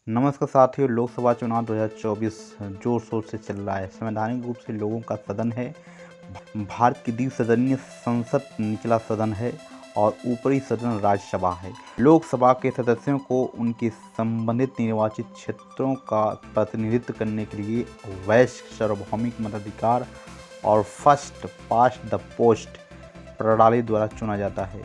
नमस्कार साथियों, लोकसभा चुनाव 2024 जोर शोर से चल रहा है। संवैधानिक रूप से लोगों का सदन है। भारत की द्विसदनीय संसद निचला सदन है और ऊपरी सदन राज्यसभा है। लोकसभा के सदस्यों को उनके संबंधित निर्वाचित क्षेत्रों का प्रतिनिधित्व करने के लिए वैश्विक सार्वभौमिक मताधिकार और फर्स्ट पास्ट द पोस्ट प्रणाली द्वारा चुना जाता है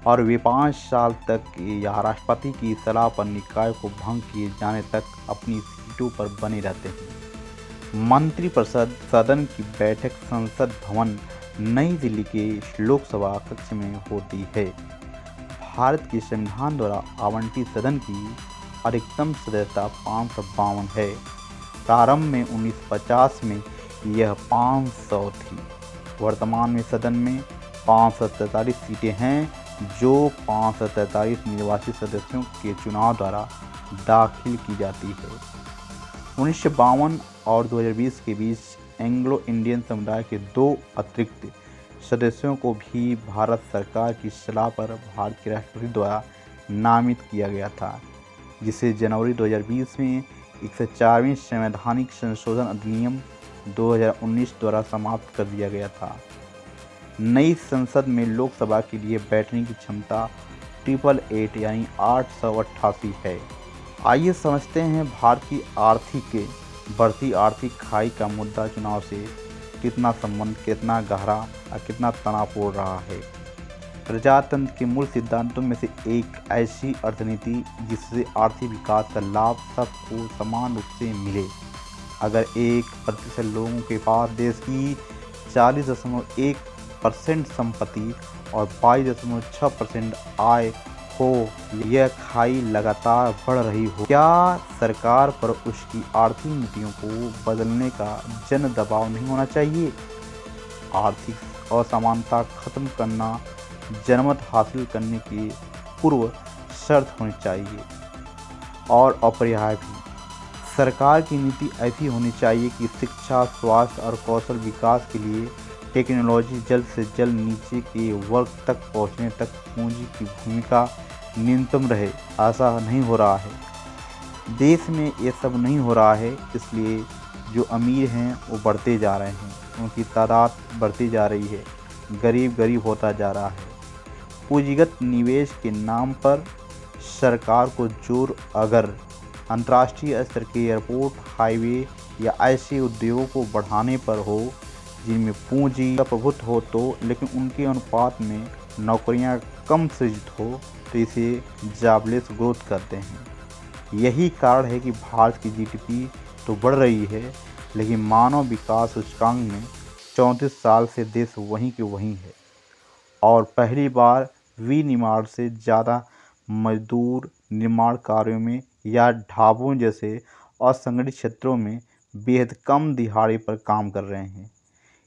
और वे 5 साल तक या राष्ट्रपति की सलाह पर निकाय को भंग किए जाने तक अपनी सीटों पर बने रहते हैं। मंत्रिपरिषद सदन की बैठक संसद भवन नई दिल्ली के लोकसभा कक्ष में होती है। भारत के संविधान द्वारा आवंटित सदन की अधिकतम सदस्यता 552 है। प्रारंभ में 1950 में यह 500 थी। वर्तमान में सदन में 543 सीटें हैं, जो 543 निर्वाचित सदस्यों के चुनाव द्वारा दाखिल की जाती है। 1952 और 2020 के बीच एंग्लो इंडियन समुदाय के 2 अतिरिक्त सदस्यों को भी भारत सरकार की सलाह पर भारत के राष्ट्रपति द्वारा नामित किया गया था, जिसे जनवरी 2020 में 104वें संवैधानिक संशोधन अधिनियम 2019 द्वारा समाप्त कर दिया गया था। नई संसद में लोकसभा के लिए बैठने की क्षमता 888 यानी 888 है। आइए समझते हैं भारत की बढ़ती आर्थिक खाई का मुद्दा चुनाव से कितना संबंध, कितना गहरा और कितना तनावपूर्ण रहा है। प्रजातंत्र के मूल सिद्धांतों में से एक ऐसी अर्थनीति जिससे आर्थिक विकास का लाभ सबको समान रूप से मिले। अगर 1% लोगों के पास देश की 40.1% संपत्ति और 22.6% आय हो, यह खाई लगातार बढ़ रही हो, क्या सरकार पर उसकी आर्थिक नीतियों को बदलने का जन दबाव नहीं होना चाहिए? आर्थिक असमानता खत्म करना जनमत हासिल करने की पूर्व शर्त होनी चाहिए और अपरिहार्य भी। सरकार की नीति ऐसी होनी चाहिए कि शिक्षा, स्वास्थ्य और कौशल विकास के लिए टेक्नोलॉजी जल्द से जल्द नीचे के वर्ग तक पहुंचने तक पूंजी की भूमिका न्यूनतम रहे। ऐसा नहीं हो रहा है। देश में ये सब नहीं हो रहा है, इसलिए जो अमीर हैं वो बढ़ते जा रहे हैं, उनकी तादाद बढ़ती जा रही है, गरीब होता जा रहा है। पूंजीगत निवेश के नाम पर सरकार को जोर अगर अंतर्राष्ट्रीय स्तर के एयरपोर्ट, हाईवे या ऐसे उद्योगों को बढ़ाने पर हो जिनमें पूंजी का प्रभुत्व हो तो, लेकिन उनके अनुपात में नौकरियां कम सृजित हो, तो इसे जॉबलेस ग्रोथ कहते हैं। यही कारण है कि भारत की जीडीपी तो बढ़ रही है, लेकिन मानव विकास सूचकांक में 34 साल से देश वहीं के वहीं है और पहली बार विनिर्माण से ज़्यादा मजदूर निर्माण कार्यों में या ढाबों जैसे असंगठित क्षेत्रों में बेहद कम दिहाड़ी पर काम कर रहे हैं।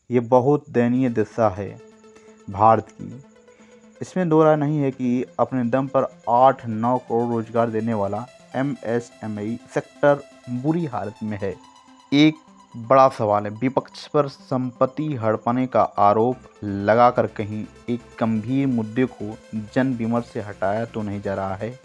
ये बहुत दयनीय दशा है भारत की। इसमें दो राय नहीं है कि अपने दम पर 8-9 करोड़ रोजगार देने वाला एमएसएमई सेक्टर बुरी हालत में है। एक बड़ा सवाल है, विपक्ष पर संपत्ति हड़पने का आरोप लगाकर कहीं एक गंभीर मुद्दे को जन विमर्श से हटाया तो नहीं जा रहा है।